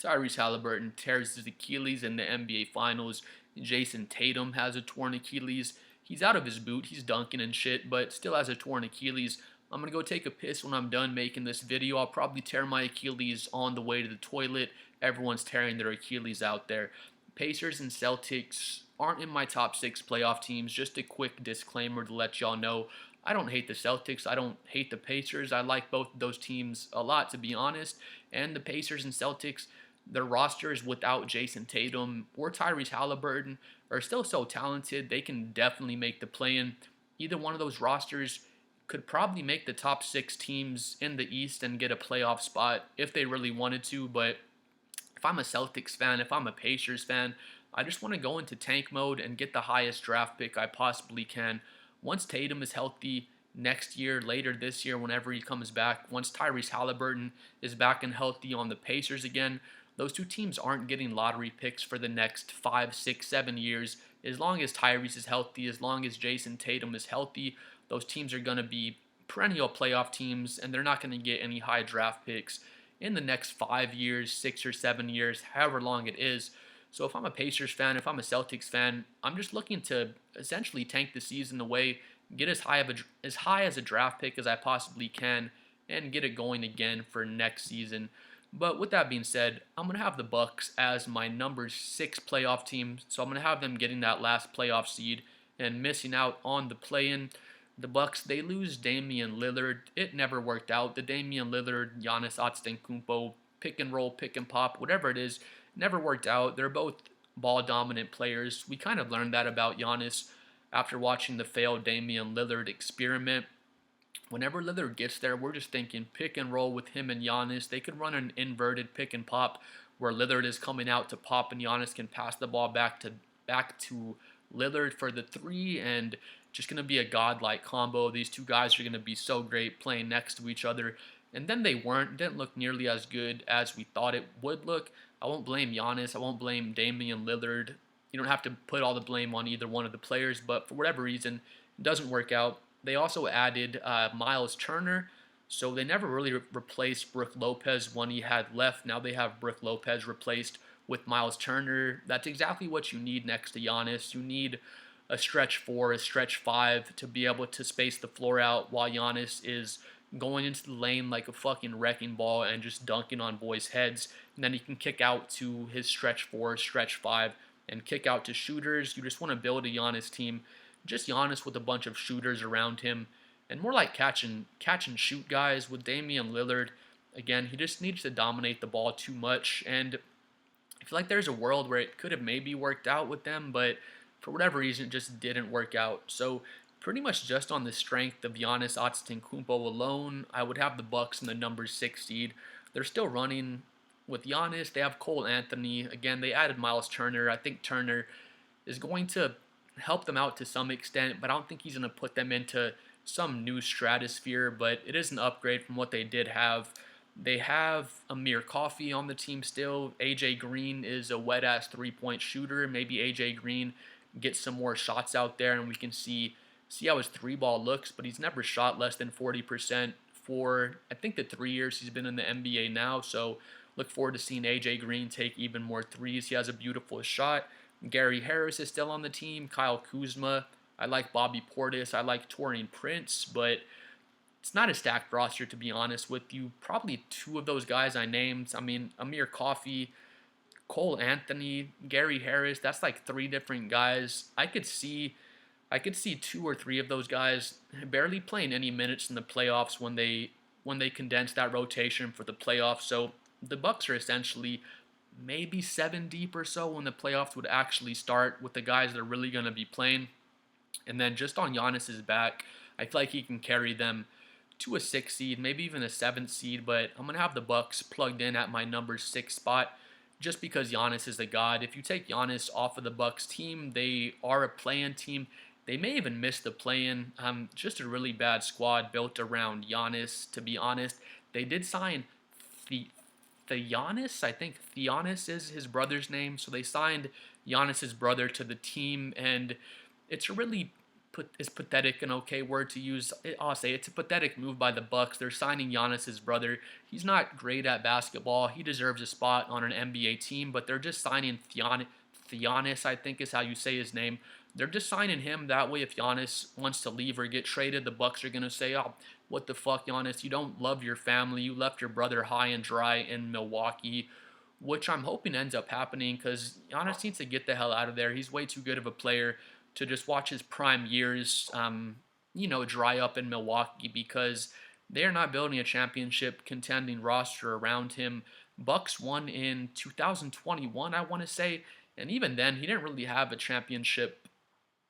Tyrese Halliburton tears his Achilles in the NBA Finals. Jason Tatum has a torn Achilles. He's out of his boot. He's dunking and shit, but still has a torn Achilles. I'm going to go take a piss when I'm done making this video. I'll probably tear my Achilles on the way to the toilet. Everyone's tearing their Achilles out there. Pacers and Celtics aren't in my top 6 playoff teams. Just a quick disclaimer to let y'all know. I don't hate the Celtics. I don't hate the Pacers. I like both of those teams a lot, to be honest. And the Pacers and Celtics, their rosters without Jason Tatum or Tyrese Halliburton are still so talented. They can definitely make the play-in. Either one of those rosters could probably make the top 6 teams in the East and get a playoff spot if they really wanted to. But if I'm a Celtics fan, if I'm a Pacers fan, I just want to go into tank mode and get the highest draft pick I possibly can. Once Tatum is healthy next year, later this year, whenever he comes back, once Tyrese Halliburton is back and healthy on the Pacers again, those two teams aren't getting lottery picks for the next 5, 6, 7 years. As long as Tyrese is healthy, as long as Jason Tatum is healthy, those teams are going to be perennial playoff teams, and they're not going to get any high draft picks in the next 5 years, 6 or 7 years, however long it is. So if I'm a Pacers fan, if I'm a Celtics fan, I'm just looking to essentially tank the season away, get as high as a draft pick as I possibly can, and get it going again for next season. But with that being said, I'm going to have the Bucks as my number 6 playoff team. So I'm going to have them getting that last playoff seed and missing out on the play-in. The Bucks, they lose Damian Lillard. It never worked out. The Damian Lillard, Giannis Antetokounmpo pick and roll, pick and pop, whatever it is, never worked out. They're both ball dominant players. We kind of learned that about Giannis after watching the failed Damian Lillard experiment. Whenever Lillard gets there, we're just thinking pick and roll with him and Giannis. They could run an inverted pick and pop where Lillard is coming out to pop and Giannis can pass the ball back to Lillard for the three, and just going to be a godlike combo. These two guys are going to be so great playing next to each other. And then they weren't. Didn't look nearly as good as we thought it would look. I won't blame Giannis. I won't blame Damian Lillard. You don't have to put all the blame on either one of the players, but for whatever reason, it doesn't work out. They also added Miles Turner, so they never really replaced Brook Lopez when he had left. Now they have Brook Lopez replaced with Miles Turner. That's exactly what you need next to Giannis. You need a stretch 4, a stretch 5 to be able to space the floor out while Giannis is going into the lane like a fucking wrecking ball and just dunking on boys' heads. And then he can kick out to his stretch 4, stretch 5, and kick out to shooters. You just want to build a Giannis team. Just Giannis with a bunch of shooters around him. And more like catch and shoot guys with Damian Lillard. Again, he just needs to dominate the ball too much. And I feel like there's a world where it could have maybe worked out with them, but for whatever reason, it just didn't work out. So pretty much just on the strength of Giannis Antetokounmpo alone, I would have the Bucks in the number 6 seed. They're still running with Giannis. They have Cole Anthony. Again, they added Miles Turner. I think Turner is going to help them out to some extent, but I don't think he's going to put them into some new stratosphere, but it is an upgrade from what they did have. They have Amir Coffey on the team still. AJ Green is a wet-ass three-point shooter. Maybe AJ Green gets some more shots out there, and we can see how his three ball looks, but he's never shot less than 40% for, I think, the 3 years he's been in the NBA now, so look forward to seeing AJ Green take even more threes. He has a beautiful shot. Gary Harris is still on the team. Kyle Kuzma. I like Bobby Portis. I like Taurean Prince, but it's not a stacked roster, to be honest with you. Probably 2 of those guys I named. I mean, Amir Coffey, Cole Anthony, Gary Harris. That's like 3 different guys. I could see 2 or 3 of those guys barely playing any minutes in the playoffs when they condense that rotation for the playoffs. So the Bucks are essentially maybe 7 deep or so when the playoffs would actually start with the guys that are really going to be playing. And then just on Giannis's back, I feel like he can carry them to a 6 seed, maybe even a 7th seed, but I'm going to have the Bucks plugged in at my number 6 spot just because Giannis is a god. If you take Giannis off of the Bucks team, they are a play-in team. They may even miss the play-in. Just a really bad squad built around Giannis, to be honest. They did sign Giannis. I think Giannis is his brother's name. So they signed Giannis's brother to the team, and it's a really is pathetic an okay word to use? I'll say it's a pathetic move by the Bucks. They're signing Giannis's brother. He's not great at basketball. He deserves a spot on an NBA team, but they're just signing Giannis, I think is how you say his name. They're just signing him that way. If Giannis wants to leave or get traded, the Bucks are gonna say, "Oh, what the fuck, Giannis? You don't love your family. You left your brother high and dry in Milwaukee." Which I'm hoping ends up happening because Giannis needs to get the hell out of there. He's way too good of a player to just watch his prime years, dry up in Milwaukee because they're not building a championship contending roster around him. Bucks won in 2021, I want to say, and even then, he didn't really have a championship.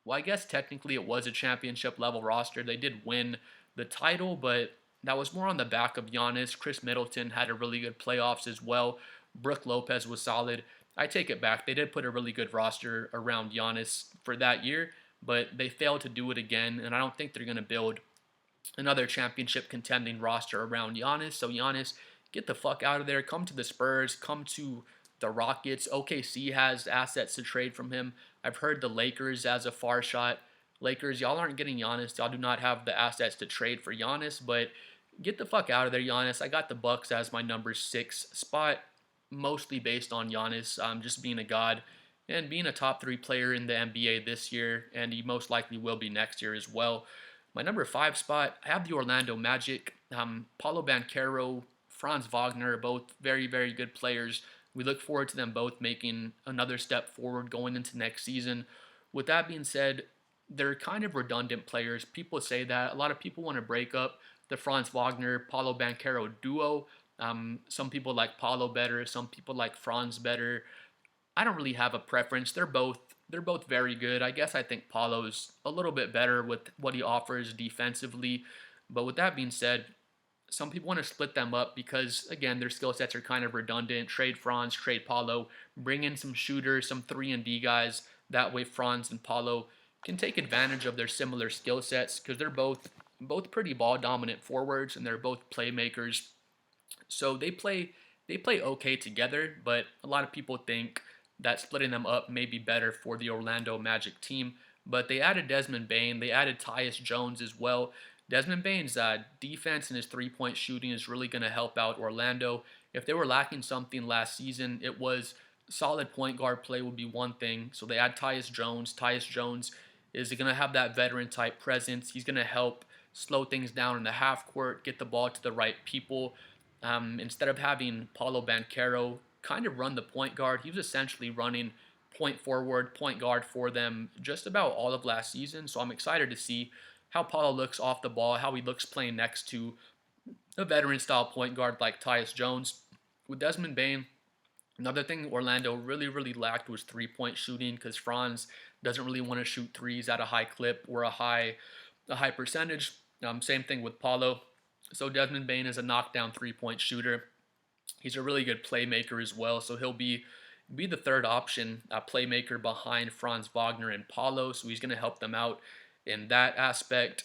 Well, I guess technically it was a championship level roster. They did win the title, but that was more on the back of Giannis. Chris Middleton had a really good playoffs as well. Brook Lopez was solid. I take it back. They did put a really good roster around Giannis for that year, but they failed to do it again, and I don't think they're going to build another championship contending roster around Giannis. So Giannis, get the fuck out of there. Come to the Spurs. Come to the Rockets. OKC has assets to trade from him. I've heard the Lakers as a far shot. Lakers, y'all aren't getting Giannis. Y'all do not have the assets to trade for Giannis, but get the fuck out of there, Giannis. I got the Bucks as my number 6 spot, mostly based on Giannis just being a god and being a top 3 player in the NBA this year, and he most likely will be next year as well. My number 5 spot, I have the Orlando Magic. Paulo Banchero, Franz Wagner, both very, very good players. We look forward to them both making another step forward going into next season. With that being said, they're kind of redundant players. People say that. A lot of people want to break up the Franz Wagner, Paulo Banchero duo. Some people like Paulo better. Some people like Franz better. I don't really have a preference. They're both very good. I guess I think Paulo's a little bit better with what he offers defensively. But with that being said, some people want to split them up because, again, their skill sets are kind of redundant. Trade Franz, trade Paulo, bring in some shooters, some 3-and-D guys. That way Franz and Paulo can take advantage of their similar skill sets because they're both pretty ball-dominant forwards and they're both playmakers. So they play okay together, but a lot of people think that splitting them up may be better for the Orlando Magic team. But they added Desmond Bane, they added Tyus Jones as well. Desmond Bane's defense and his three-point shooting is really going to help out Orlando. If they were lacking something last season, it was solid point guard play would be one thing. So they add Tyus Jones. Tyus Jones is going to have that veteran-type presence. He's going to help slow things down in the half court, get the ball to the right people. Instead of having Paulo Banchero kind of run the point guard, he was essentially running point forward, point guard for them just about all of last season. So I'm excited to see how Paulo looks off the ball, how he looks playing next to a veteran-style point guard like Tyus Jones. With Desmond Bane, another thing Orlando really, really lacked was three-point shooting because Franz doesn't really want to shoot threes at a high clip or a high percentage. Same thing with Paulo. So Desmond Bane is a knockdown three-point shooter. He's a really good playmaker as well, so he'll be the third option playmaker behind Franz Wagner and Paulo, so he's going to help them out in that aspect.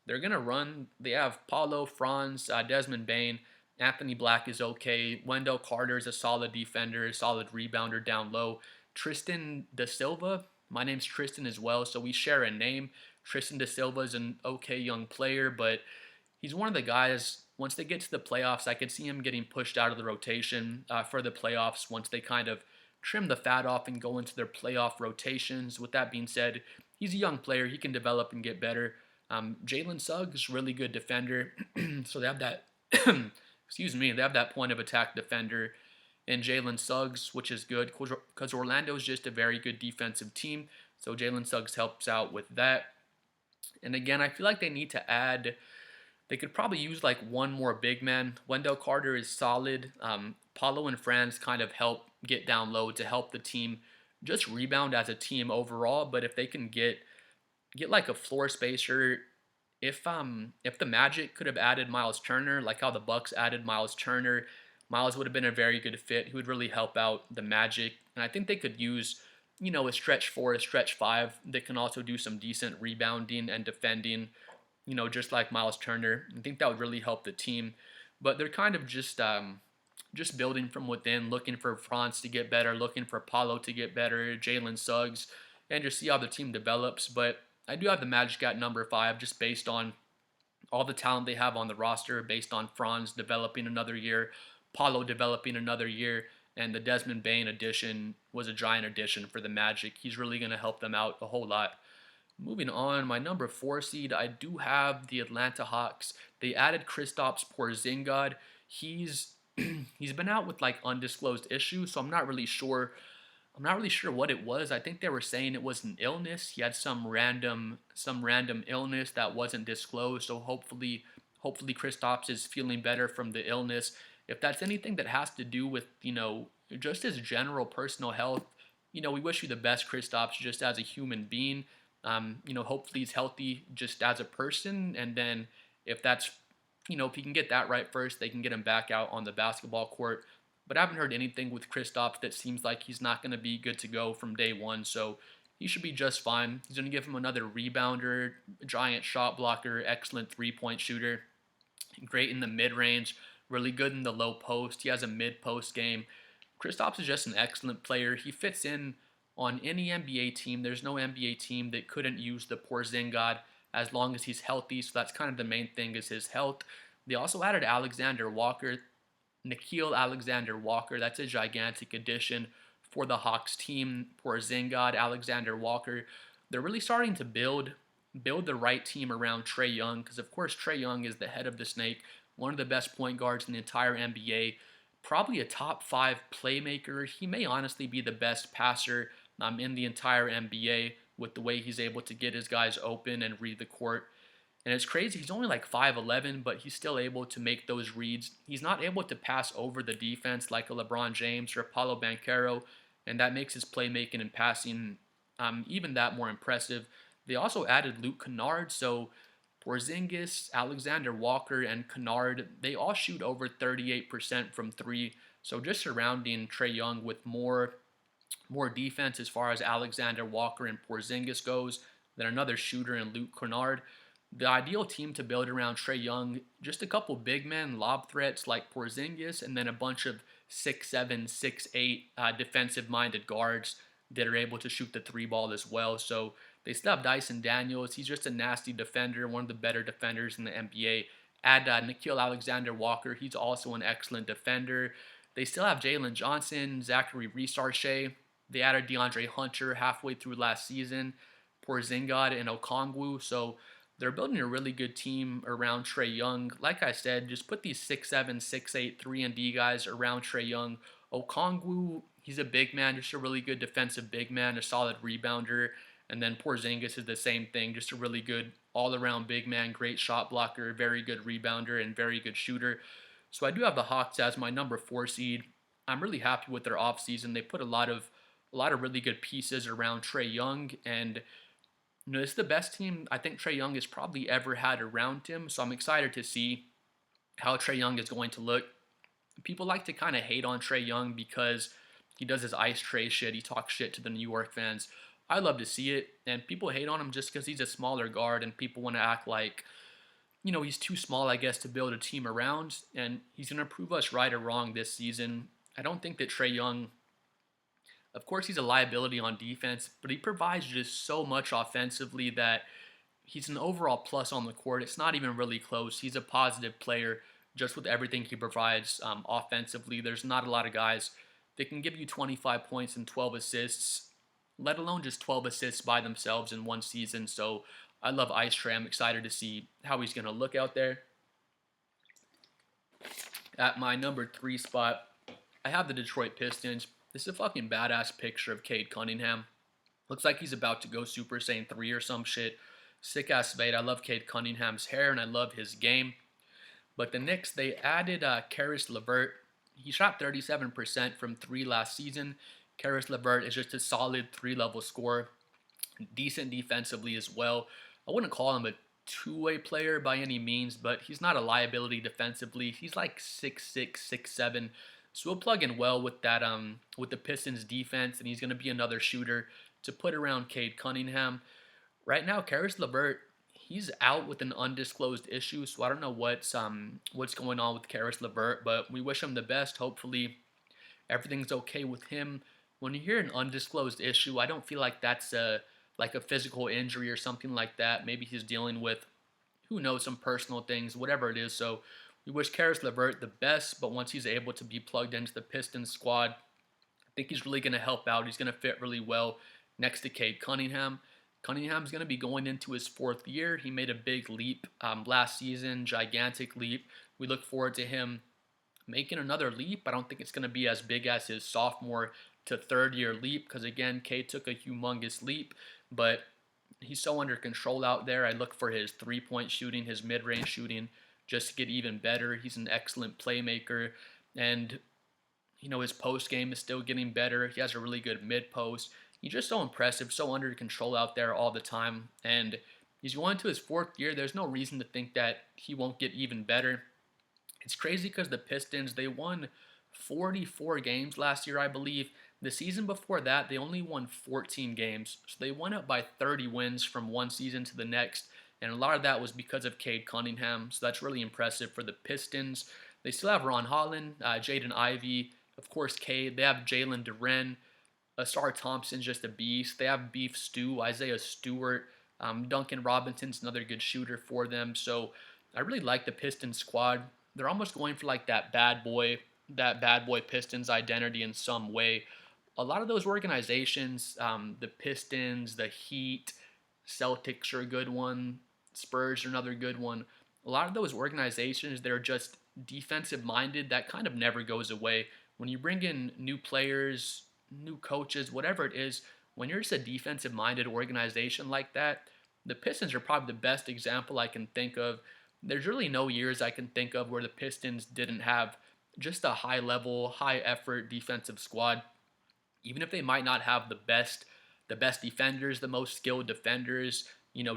They're going to run, they have Paulo, Franz, Desmond Bane, Anthony Black is okay, Wendell Carter is a solid defender, solid rebounder down low. Tristan Da Silva, my name's Tristan as well, so we share a name. Tristan Da Silva is an okay young player, but he's one of the guys, once they get to the playoffs, I could see him getting pushed out of the rotation for the playoffs once they kind of trim the fat off and go into their playoff rotations. With that being said, he's a young player. He can develop and get better. Jalen Suggs, really good defender. So they have that, they have that point of attack defender in Jalen Suggs, which is good because Orlando is just a very good defensive team. So Jalen Suggs helps out with that. And again, I feel like they need to add, they could probably use like one more big man. Wendell Carter is solid. Paulo and Franz kind of help get down low to help the team just rebound as a team overall. But if they can get like a floor spacer, if the Magic could have added Miles Turner, like how the Bucks added Miles Turner, Miles would have been a very good fit. He would really help out the Magic. And I think they could use, a stretch 4, a stretch 5 that can also do some decent rebounding and defending, just like Miles Turner. I think that would really help the team. But they're kind of just building from within, looking for Franz to get better, looking for Paulo to get better, Jalen Suggs, and just see how the team develops. But I do have the Magic at number 5 just based on all the talent they have on the roster, based on Franz developing another year, Paulo developing another year, and the Desmond Bain addition was a giant addition for the Magic. He's really going to help them out a whole lot. Moving on, my number 4 seed, I do have the Atlanta Hawks. They added Kristaps Porzingis. He's he's been out with like undisclosed issues, so I'm not really sure. I'm not really sure what it was. I think they were saying it was an illness. He had some random illness that wasn't disclosed. So hopefully Kristaps is feeling better from the illness. If that's anything that has to do with, just his general personal health, we wish you the best, Kristaps, just as a human being. Hopefully he's healthy just as a person, and then if that's, if he can get that right first, they can get him back out on the basketball court. But I haven't heard anything with Kristaps that seems like he's not going to be good to go from day one, so he should be just fine. He's going to give him another rebounder, giant shot blocker, excellent three-point shooter, great in the mid-range, really good in the low post. He has a mid-post game. Kristaps is just an excellent player. He fits in on any NBA team. There's no NBA team that couldn't use the Porzingis as long as he's healthy, so that's kind of the main thing is his health. They also added Alexander Walker. Nickeil Alexander-Walker, that's a gigantic addition for the Hawks team. Porzingis, Alexander Walker, they're really starting to build the right team around Trae Young, because of course Trae Young is the head of the snake, one of the best point guards in the entire NBA, probably a top 5 playmaker. He may honestly be the best passer in the entire NBA with the way he's able to get his guys open and read the court. And it's crazy. He's only like 5'11", but he's still able to make those reads. He's not able to pass over the defense like a LeBron James or a Paolo Banchero, and that makes his playmaking and passing even that more impressive. They also added Luke Kennard, so Porzingis, Alexander Walker, and Kennard, they all shoot over 38% from 3, so just surrounding Trae Young with more defense as far as Alexander Walker and Porzingis goes than another shooter in Luke Kennard. The ideal team to build around Trae Young, just a couple big men, lob threats like Porzingis, and then a bunch of 6'7", 6'8", defensive-minded guards that are able to shoot the 3-ball as well. So they still have Dyson Daniels. He's just a nasty defender, one of the better defenders in the NBA. Add Nickeil Alexander-Walker. He's also an excellent defender. They still have Jalen Johnson, Zachary Reese-Archet. They added DeAndre Hunter halfway through last season, Porzingis and Okongwu. So they're building a really good team around Trae Young. Like I said, just put these 6'7", 6'8", 3-and-D guys around Trae Young. Okongwu, he's a big man, just a really good defensive big man, a solid rebounder. And then Porzingis is the same thing, just a really good all-around big man, great shot blocker, very good rebounder, and very good shooter. So I do have the Hawks as my number 4 seed. I'm really happy with their offseason. They put a lot of really good pieces around Trae Young, and this is the best team I think Trae Young has probably ever had around him, so I'm excited to see how Trae Young is going to look. People like to kind of hate on Trae Young because he does his ice tray shit. He talks shit to the New York fans. I love to see it, and people hate on him just because he's a smaller guard, and people want to act like, he's too small, I guess, to build a team around, and he's going to prove us right or wrong this season. I don't think that Trae Young, of course, he's a liability on defense, but he provides just so much offensively that he's an overall plus on the court. It's not even really close. He's a positive player just with everything he provides offensively. There's not a lot of guys that can give you 25 points and 12 assists, let alone just 12 assists by themselves in one season. So I love Ice Trae. I'm excited to see how he's going to look out there. At my number 3 spot, I have the Detroit Pistons. This is a fucking badass picture of Cade Cunningham. Looks like he's about to go Super Saiyan 3 or some shit. Sick ass fade. I love Cade Cunningham's hair and I love his game. But the Knicks, they added Caris LeVert. He shot 37% from 3 last season. Caris LeVert is just a solid 3-level scorer. Decent defensively as well. I wouldn't call him a two-way player by any means, but he's not a liability defensively. He's like 6'6", 6'7". So he'll plug in well with that with the Pistons defense, and he's going to be another shooter to put around Cade Cunningham. Right now, Caris LeVert, he's out with an undisclosed issue, so I don't know what's going on with Caris LeVert, but we wish him the best. Hopefully everything's okay with him. When you hear an undisclosed issue, I don't feel like that's a like a physical injury or something like that. Maybe he's dealing with, who knows, some personal things, whatever it is. So we wish Karis LeVert the best, but once he's able to be plugged into the Pistons squad, I think he's really going to help out. He's going to fit really well next to Cade Cunningham. Cunningham's going to be going into his 4th year. He made a big leap last season, gigantic leap. We look forward to him making another leap. I don't think it's going to be as big as his sophomore to 3rd year leap because, again, Cade took a humongous leap, but he's so under control out there. I look for his 3-point shooting, his mid-range shooting, just to get even better. He's an excellent playmaker, and his post game is still getting better. He has a really good mid post. He's just so impressive, so under control out there all the time. And he's going to his 4th year. There's no reason to think that he won't get even better. It's crazy because the Pistons, they won 44 games last year, I believe. The season before that, they only won 14 games. So they went up by 30 wins from one season to the next. And a lot of that was because of Cade Cunningham. So that's really impressive for the Pistons. They still have Ron Holland, Jaden Ivey, of course, Cade. They have Jalen Duren. Asar Thompson's just a beast. They have Beef Stew, Isaiah Stewart. Duncan Robinson's another good shooter for them. So I really like the Pistons squad. They're almost going for like that bad boy Pistons identity in some way. A lot of those organizations, the Pistons, the Heat, Celtics are a good one. Spurs are another good one. A lot of those organizations, they're just defensive minded. That kind of never goes away. When you bring in new players, new coaches, whatever it is, when you're just a defensive minded organization like that, the Pistons are probably the best example I can think of. There's really no years I can think of where the Pistons didn't have just a high level, high effort defensive squad. Even if they might not have the best defenders, the most skilled defenders,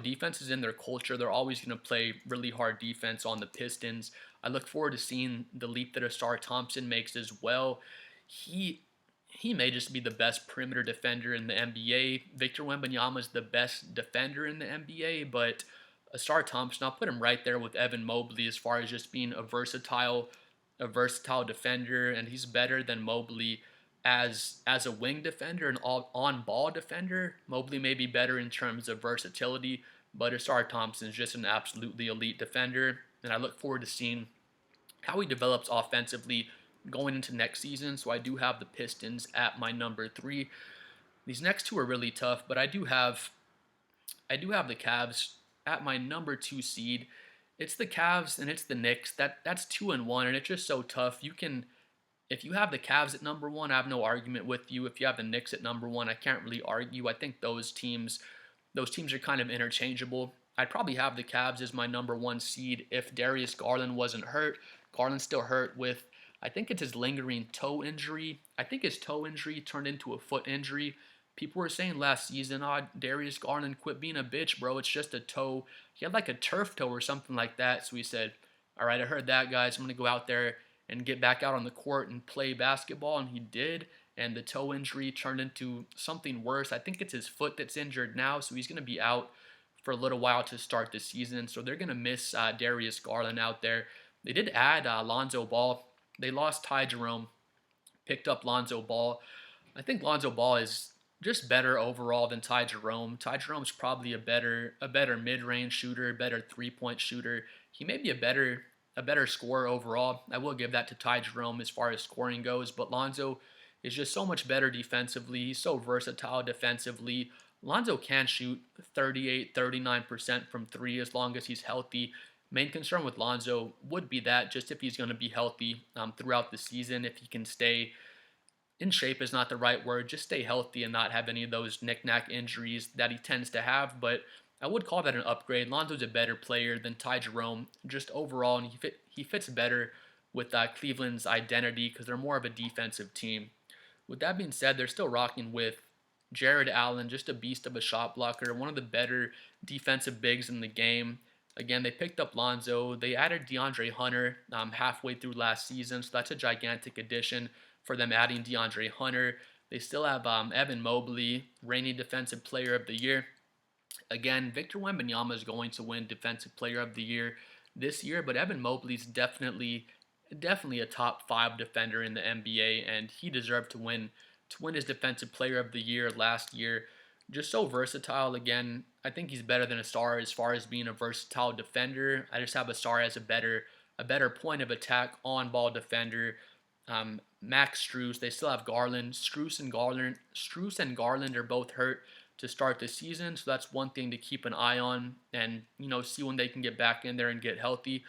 defense is in their culture. They're always going to play really hard defense on the Pistons. I look forward to seeing the leap that Asar Thompson makes as well. He he may just be the best perimeter defender in the NBA. Victor Wembanyama is the best defender in the NBA, but Asar Thompson, I'll put him right there with Evan Mobley as far as just being a versatile defender, and he's better than Mobley as a wing defender and on ball defender. Mobley may be better in terms of versatility, but Asar Thompson is just an absolutely elite defender, and I look forward to seeing how he develops offensively going into next season. So I do have the Pistons at my number 3. These next two are really tough, but I do have the Cavs at my number 2 seed. It's the Cavs and it's the Knicks. That's 2 and 1, and it's just so tough. If you have the Cavs at number 1, I have no argument with you. If you have the Knicks at number 1, I can't really argue. I think those teams are kind of interchangeable. I'd probably have the Cavs as my number 1 seed if Darius Garland wasn't hurt. Garland's still hurt with, I think it's his lingering toe injury. I think his toe injury turned into a foot injury. People were saying last season, Darius Garland, quit being a bitch, bro. It's just a toe. He had like a turf toe or something like that. So he said, all right, I heard that, guys. I'm going to go out there and get back out on the court and play basketball. And he did. And the toe injury turned into something worse. I think it's his foot that's injured now. So he's going to be out for a little while to start the season. So they're going to miss Darius Garland out there. They did add Lonzo Ball. They lost Ty Jerome, picked up Lonzo Ball. I think Lonzo Ball is just better overall than Ty Jerome. Ty Jerome's probably a better mid-range shooter, better three-point shooter. He may be a better scorer overall. I will give that to Ty Jerome as far as scoring goes, but Lonzo is just so much better defensively. He's so versatile defensively. Lonzo can shoot 38, 39% from 3 as long as he's healthy. Main concern with Lonzo would be that just if he's going to be healthy throughout the season, if he can stay in shape is not the right word, just stay healthy and not have any of those knick-knack injuries that he tends to have. But I would call that an upgrade. Lonzo's a better player than Ty Jerome, just overall, and he fits better with Cleveland's identity because they're more of a defensive team. With that being said, they're still rocking with Jared Allen, just a beast of a shot blocker, one of the better defensive bigs in the game. Again, they picked up Lonzo. They added DeAndre Hunter halfway through last season, so that's a gigantic addition for them adding DeAndre Hunter. They still have Evan Mobley, reigning Defensive Player of the Year. Again, Victor Wembanyama is going to win Defensive Player of the Year this year, but Evan Mobley's definitely a top 5 defender in the NBA, and he deserved to win his Defensive Player of the Year last year. Just so versatile. Again, I think he's better than a star as far as being a versatile defender. I just have a star as a better point of attack on ball defender. Max Struess. They still have Garland. Struess and Garland are both hurt to start the season, so that's one thing to keep an eye on, and see when they can get back in there and get healthy.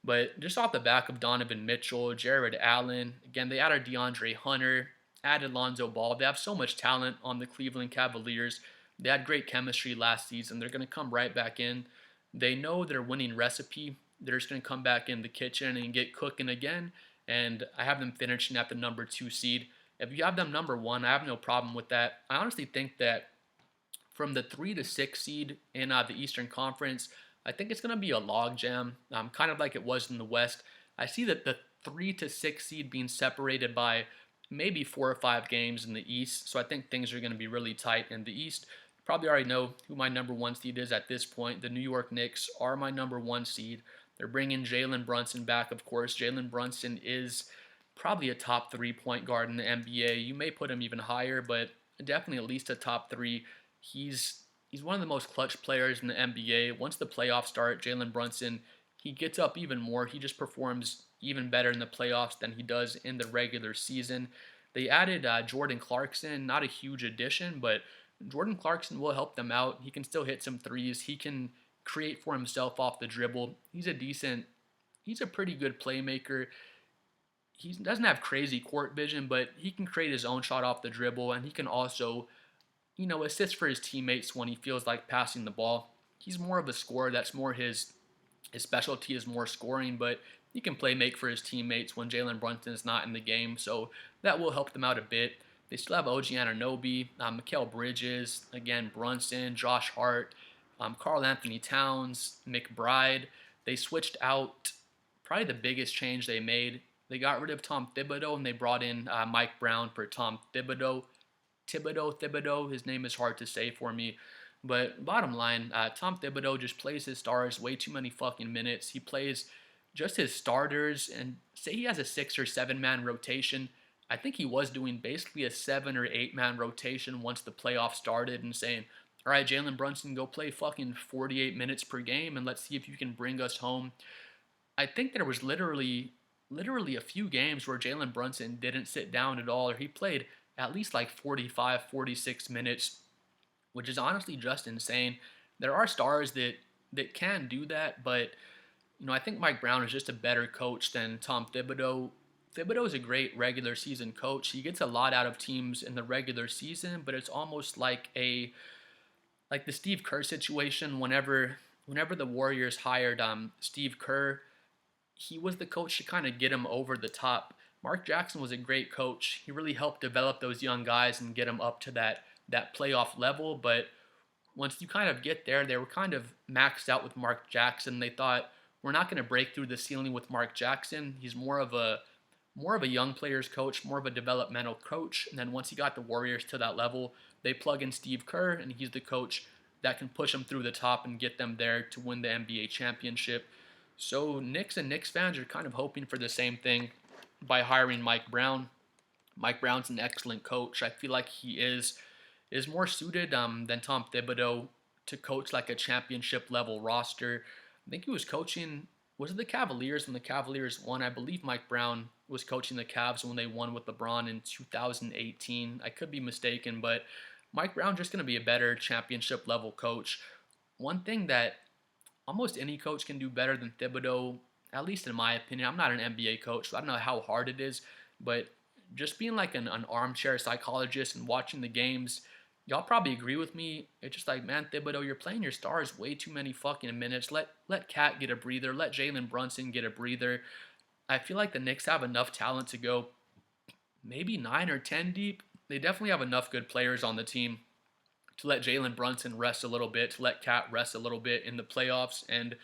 But just off the back of Donovan Mitchell, Jared Allen, again, they added DeAndre Hunter, added Lonzo Ball. They have so much talent on the Cleveland Cavaliers. They had great chemistry last season. They're going to come right back in. They know their winning recipe. They're just going to come back in the kitchen and get cooking again. And I have them finishing at the number 2 seed. If you have them number 1, I have no problem with that. I honestly think that from the 3 to 6 seed in the Eastern Conference, I think it's going to be a logjam, kind of like it was in the West. I see that the 3 to 6 seed being separated by maybe 4 or 5 games in the East, so I think things are going to be really tight in the East. You probably already know who my number 1 seed is at this point. The New York Knicks are my number 1 seed. They're bringing Jalen Brunson back, of course. Jalen Brunson is probably a top 3 point guard in the NBA. You may put him even higher, but definitely at least a top 3. He's one of the most clutch players in the NBA. Once the playoffs start, Jalen Brunson, he gets up even more. He just performs even better in the playoffs than he does in the regular season. They added Jordan Clarkson, not a huge addition, but Jordan Clarkson will help them out. He can still hit some threes. He can create for himself off the dribble. He's a pretty good playmaker. He doesn't have crazy court vision, but he can create his own shot off the dribble, and he can also assist for his teammates when he feels like passing the ball. He's more of a scorer. That's more his specialty is more scoring, but he can play make for his teammates when Jalen Brunson is not in the game, so that will help them out a bit. They still have OG Anunoby, Mikal Bridges, again Brunson, Josh Hart, Karl Anthony Towns, McBride. They switched out probably the biggest change they made. They got rid of Tom Thibodeau and they brought in Mike Brown for Tom Thibodeau. Thibodeau. His name is hard to say for me. But bottom line, Tom Thibodeau just plays his stars way too many fucking minutes. He plays just his starters, and say he has a 6 or 7 man rotation. I think he was doing basically a 7 or 8 man rotation once the playoffs started and saying, all right, Jalen Brunson, go play fucking 48 minutes per game and let's see if you can bring us home. I think there was literally a few games where Jalen Brunson didn't sit down at all, or he played at least like 45, 46 minutes, which is honestly just insane. There are stars that can do that, but I think Mike Brown is just a better coach than Tom Thibodeau. Thibodeau is a great regular season coach. He gets a lot out of teams in the regular season, but it's almost like the Steve Kerr situation. Whenever the Warriors hired Steve Kerr, he was the coach to kind of get him over the top. Mark Jackson was a great coach. He really helped develop those young guys and get them up to that playoff level. But once you kind of get there, they were kind of maxed out with Mark Jackson. They thought we're not going to break through the ceiling with Mark Jackson. He's more of a young players coach, more of a developmental coach. And then once he got the Warriors to that level, they plug in Steve Kerr, and he's the coach that can push them through the top and get them there to win the NBA championship. So Knicks and Knicks fans are kind of hoping for the same thing by hiring Mike Brown. Mike Brown's an excellent coach. I feel like he is more suited than Tom Thibodeau to coach like a championship level roster. I think he was coaching, was it the Cavaliers when the Cavaliers won? I believe Mike Brown was coaching the Cavs when they won with LeBron in 2018. I could be mistaken, but Mike Brown just going to be a better championship level coach. One thing that almost any coach can do better than Thibodeau, at least in my opinion. I'm not an NBA coach, so I don't know how hard it is, but just being like an armchair psychologist and watching the games, y'all probably agree with me. It's just like, man, Thibodeau, you're playing your stars way too many fucking minutes. Let Cat get a breather. Let Jalen Brunson get a breather. I feel like the Knicks have enough talent to go maybe 9 or 10 deep. They definitely have enough good players on the team to let Jalen Brunson rest a little bit, to let Cat rest a little bit in the playoffs, and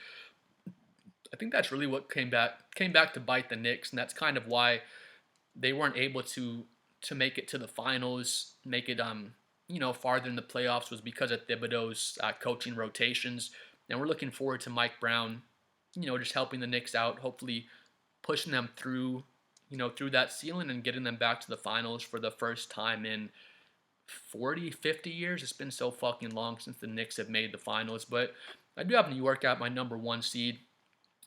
I think that's really what came back to bite the Knicks, and that's kind of why they weren't able to make it to the finals, make it farther in the playoffs, was because of Thibodeau's coaching rotations. And we're looking forward to Mike Brown, just helping the Knicks out, hopefully pushing them through that ceiling and getting them back to the finals for the first time in 40, 50 years. It's been so fucking long since the Knicks have made the finals. But I do have New York at my number one seed.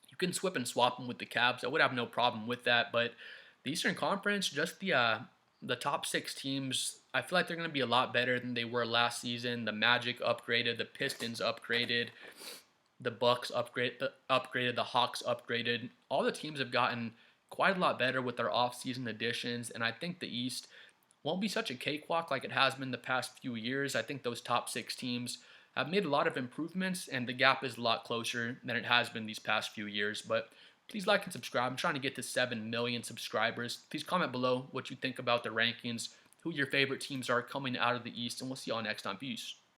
You can swip and swap them with the Cavs. I would have no problem with that. But the Eastern Conference, just the top six teams, I feel like they're going to be a lot better than they were last season. The Magic upgraded, the Pistons upgraded, the Bucks upgraded, the Hawks upgraded. All the teams have gotten quite a lot better with their offseason additions, and I think the East won't be such a cakewalk like it has been the past few years. I think those top six teams have made a lot of improvements, and the gap is a lot closer than it has been these past few years. But please like and subscribe. I'm trying to get to 7 million subscribers. Please comment below what you think about the rankings, who your favorite teams are coming out of the East, and we'll see y'all next time. Peace.